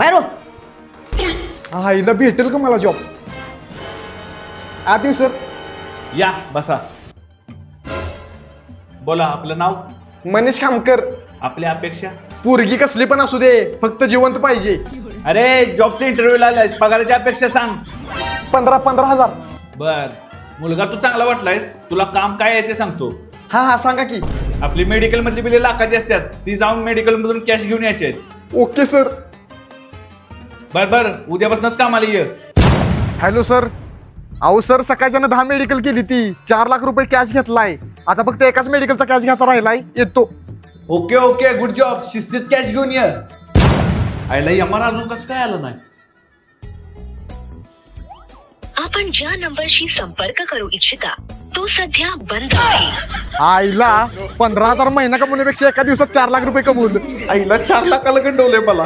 बाहेर हो. आईला भेटेल का मला जॉब? आत येऊ सर. या बसा. बोला आपलं नाव. मनीष खामकर. आपल्या अपेक्षा. पोरगी कसली पण असू दे, फक्त जिवंत पाहिजे. अरे जॉबच्या इंटरव्ह्यूला आलाय, पगाराची अपेक्षा सांग. 15,000. बर मुलगा तू चांगला वाटलायस, तुला काम काय आहे ते सांगतो. हा सांगा की. आपली मेडिकल मधली बिले लाखाची असतात, ती जाऊन मेडिकल मधून कॅश घेऊन यायचे आहेत. Okay sir. बर उद्यापासूनच कामाला ये. Hello sir. अहो सर, सकाळच्यानं 10 मेडिकल केली ती, 4 लाख रुपये कॅश घेतलाय. आता फक्त एकाच मेडिकलचा कॅश घ्यायचा राहिलाय. येतो. Okay good job. शिस्तीत कॅश घेऊन ये. आयला यमार अजून कसं काय आलं नाही. आपण ज्या नंबरशी संपर्क करू इच्छिता तो सध्या बंद आहे. आईला 15,000 महिना कमवण्यापेक्षा एका दिवसात 4 लाख रुपये कमवलं. आईला 4 लाखाला गंडवलंय मला.